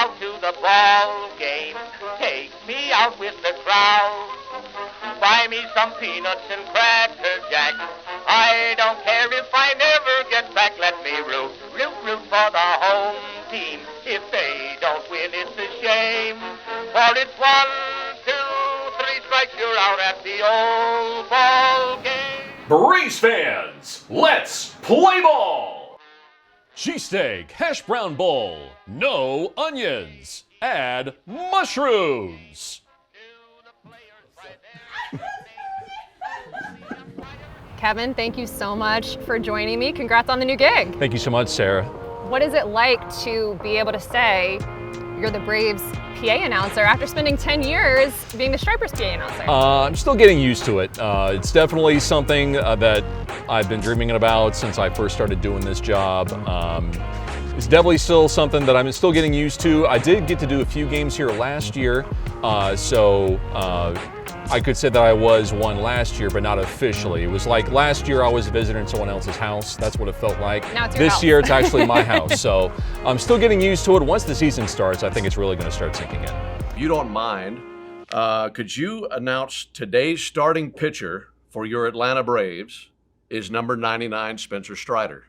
out to the ball game. Take me out with the crowd. Buy me some peanuts and cracker jack. I don't care if I never get back. Let me root for the home team. If they don't win, it's a shame. For it's 1, 2, 3 strikes, you're out at the old ball game. Braves fans, let's play ball! Cheesesteak, hash brown bowl, no onions, add mushrooms. Kevin, thank you so much for joining me. Congrats on the new gig. Thank you so much, Sarah. What is it like to be able to say you're the Braves PA announcer after spending 10 years being the Stripers PA announcer? I'm still getting used to it. It's definitely something that I've been dreaming about since I first started doing this job. It's definitely still something that I'm still getting used to. I did get to do a few games here last year, so I could say that I was one last year, but not officially. It was like last year I was a visitor in someone else's house. That's what it felt like. Now it's your this house. year it's actually my house. So I'm still getting used to it. Once the season starts, I think it's really going to start sinking in. If you don't mind, could you announce today's starting pitcher for your Atlanta Braves is number 99, Spencer Strider?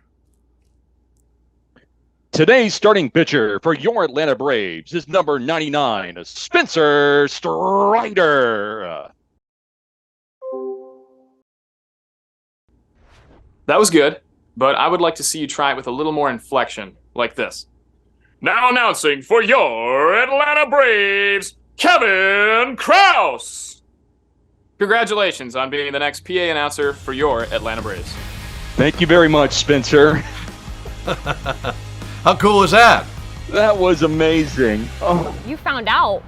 Today's starting pitcher for your Atlanta Braves is number 99, Spencer Strider. That was good, but I would like to see you try it with a little more inflection, like this. Now announcing for your Atlanta Braves, Kevin Kraus. Congratulations on being the next PA announcer for your Atlanta Braves. Thank you very much, Spencer. How cool is that? That was amazing. Oh. You found out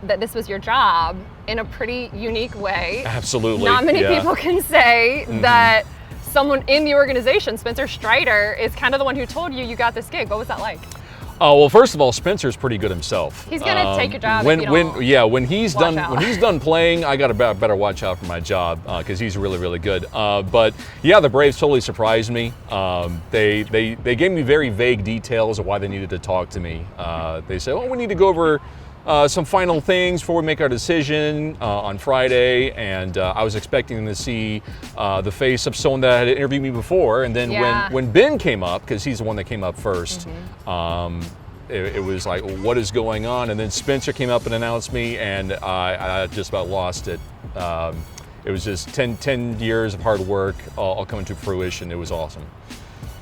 that this was your job in a pretty unique way. Absolutely. Not many people can say that someone in the organization, Spencer Strider, is kind of the one who told you got this gig. What was that like? Oh well, first of all, Spencer's pretty good himself. He's gonna take your job when if you don't when he's watch done out. when he's done playing. I got to better watch out for my job because he's really good. But yeah, the Braves totally surprised me. They gave me very vague details of why they needed to talk to me. They said, "Oh, we need to go over some final things before we make our decision on Friday," and I was expecting to see the face of someone that had interviewed me before, and then when Ben came up, because he's the one that came up first, it was like, what is going on? And then Spencer came up and announced me, and I just about lost it. It was just 10 years of hard work all coming to fruition. It was awesome.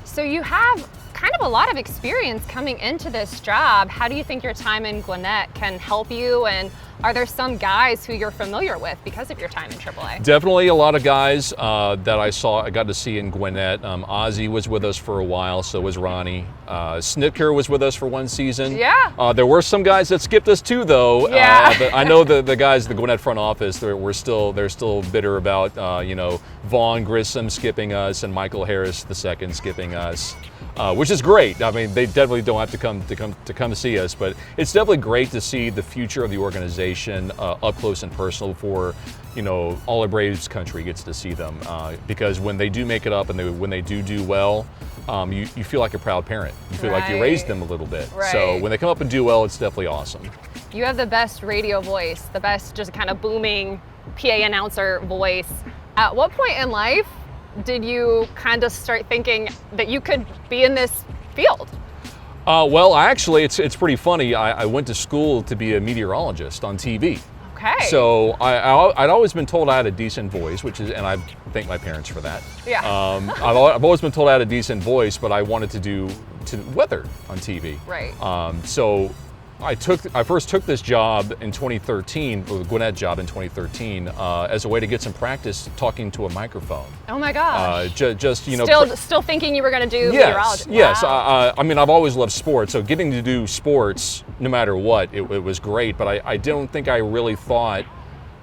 So you have kind of a lot of experience coming into this job. How do you think your time in Gwinnett can help you? And are there some guys who you're familiar with because of your time in AAA? Definitely a lot of guys that I got to see in Gwinnett. Ozzie was with us for a while, so was Ronnie. Snitker was with us for one season. Yeah. There were some guys that skipped us too, though. Yeah. I know the guys in the Gwinnett front office, they're still bitter about Vaughn Grissom skipping us and Michael Harris II skipping us. Which is great. I mean, they definitely don't have to come see us, but it's definitely great to see the future of the organization up close and personal before all of Braves country gets to see them. Because when they do make it up and when they do well, you feel like a proud parent. You feel like you raised them a little bit. Right. So when they come up and do well, it's definitely awesome. You have the best radio voice, the best just kind of booming PA announcer voice. At what point in life did you kind of start thinking that you could be in this field? Well, actually, it's pretty funny. I went to school to be a meteorologist on TV. Okay. So I'd always been told I had a decent voice, and I thank my parents for that. Yeah. I've always been told I had a decent voice, but I wanted to do weather on TV. Right. So I first took this job in 2013, or the Gwinnett job in 2013, as a way to get some practice talking to a microphone. Oh my gosh. Just Still thinking you were going to do meteorology. Yes. Wow. I mean, I've always loved sports, so getting to do sports, no matter what, it was great. But I don't think I really thought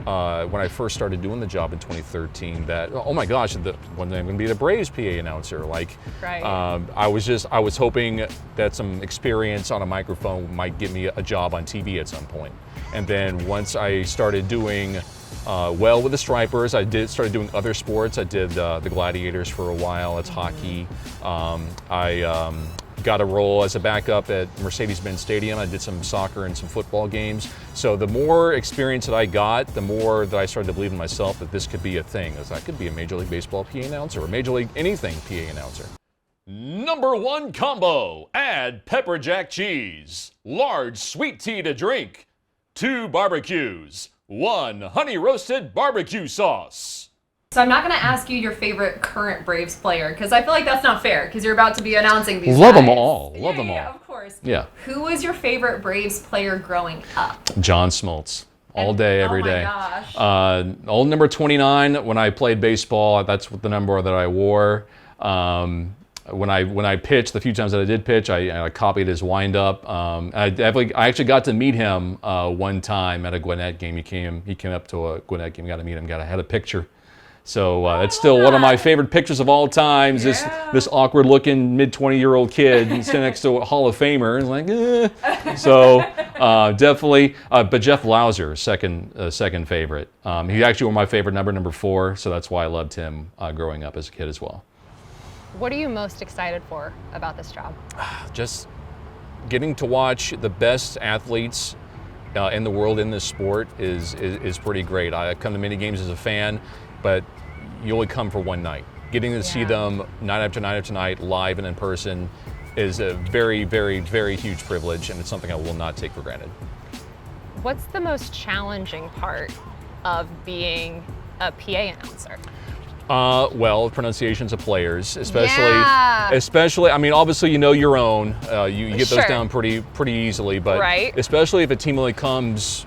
when I first started doing the job in 2013 that, oh my gosh, one day I'm going to be the Braves PA announcer. Like, right. I was hoping that some experience on a microphone might get me a job on TV at some point. And then once I started doing well with the Stripers, started doing other sports. I did the Gladiators for a while. It's hockey. I got a role as a backup at Mercedes-Benz Stadium. I did some soccer and some football games. So the more experience that I got, the more that I started to believe in myself that this could be a thing. As I could be a Major League Baseball PA announcer or Major League anything PA announcer. Number 1 combo, add pepper jack cheese, large sweet tea to drink, 2 barbecues, 1 honey roasted barbecue sauce. So I'm not going to ask you your favorite current Braves player because I feel like that's not fair because you're about to be announcing these Love guys. them all. Love them Yeah, all. of course. Yeah. Who was your favorite Braves player growing up? John Smoltz. All day, every day. Oh my gosh. Old number 29, when I played baseball, that's the number that I wore. When I pitched, the few times that I did pitch, I copied his windup. I actually got to meet him one time at a Gwinnett game. He came up to a Gwinnett game, got to meet him, had a picture. So it's still one of my favorite pictures of all times. Yeah. This awkward-looking mid-20-year-old kid sitting next to a Hall of Famer. It's like, eh. So definitely. But Jeff Lauser, second favorite. He actually was my favorite number 4. So that's why I loved him growing up as a kid as well. What are you most excited for about this job? Just getting to watch the best athletes in the world in this sport is pretty great. I come to many games as a fan, but you only come for one night. Getting to see them night after night after night, live and in person, is a very, very, very huge privilege, and it's something I will not take for granted. What's the most challenging part of being a PA announcer? Well, pronunciations of players, especially. I mean, obviously you know your own. You get those down pretty easily, but especially if a team only comes.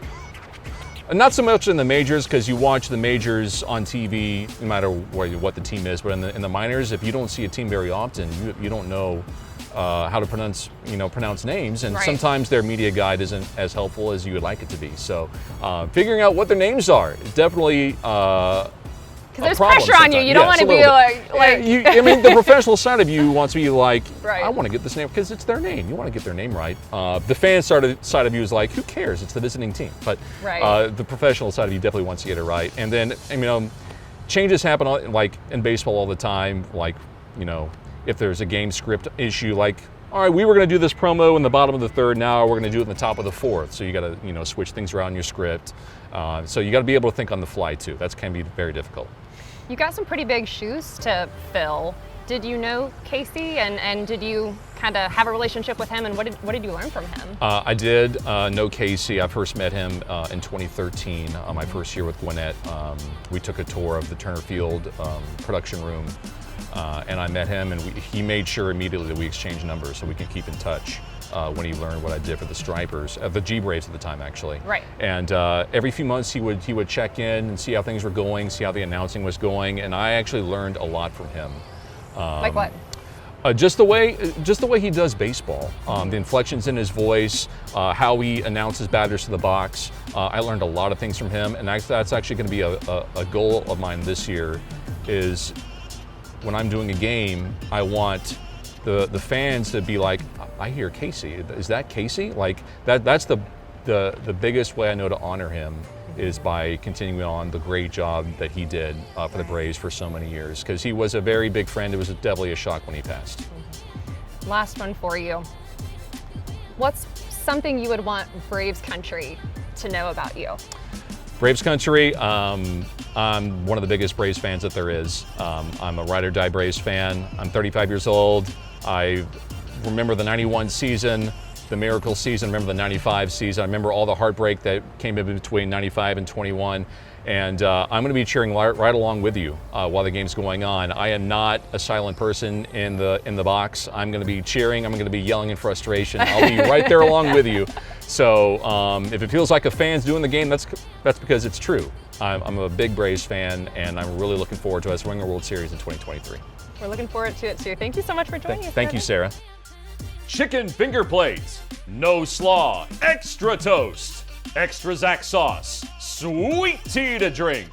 Not so much in the majors, because you watch the majors on TV, no matter what the team is. But in the minors, if you don't see a team very often, you don't know how to pronounce names, and sometimes their media guide isn't as helpful as you would like it to be. So, figuring out what their names are is definitely. Because there's pressure on you. You don't want to be like. I mean, the professional side of you wants to be like, I want to get this name because it's their name. You want to get their name right. The fan side of you is like, who cares? It's the visiting team. But the professional side of you definitely wants to get it right. And then, changes happen like in baseball all the time. Like, if there's a game script issue, like, all right, we were going to do this promo in the bottom of the 3rd. Now we're going to do it in the top of the 4th. So you got to, switch things around in your script. So you got to be able to think on the fly too. That can be very difficult. You got some pretty big shoes to fill. Did you know Casey, and did you kind of have a relationship with him, and what did you learn from him? I did know Casey. I first met him in 2013, my first year with Gwinnett. We took a tour of the Turner Field production room, and I met him, and he made sure immediately that we exchanged numbers so we could keep in touch. When he learned what I did for the Stripers, the G Braves at the time, actually. Right. And every few months he would check in and see how things were going, see how the announcing was going, and I actually learned a lot from him. Like what? Just the way he does baseball, the inflections in his voice, how he announces batters to the box. I learned a lot of things from him, and that's actually going to be a goal of mine this year. Is when I'm doing a game, I want the fans to be like, I hear Casey. Is that Casey? Like that's the biggest way I know to honor him is by continuing on the great job that he did for the Braves for so many years. Because he was a very big friend. It was definitely a shock when he passed. Last one for you. What's something you would want Braves country to know about you? Braves country, I'm one of the biggest Braves fans that there is. I'm a ride or die Braves fan. I'm 35 years old. I remember the 91 season, the miracle season, remember the 95 season. I remember all the heartbreak that came in between 95 and 21. And I'm going to be cheering right along with you while the game's going on. I am not a silent person in the box. I'm going to be cheering. I'm going to be yelling in frustration. I'll be right there along with you. So if it feels like a fan's doing the game, that's because it's true. I'm a big Braves fan, and I'm really looking forward to us winning a World Series in 2023. We're looking forward to it too. Thank you so much for joining us. Thank you, Sarah. Chicken finger plates, no slaw, extra toast, extra Zax sauce, sweet tea to drink.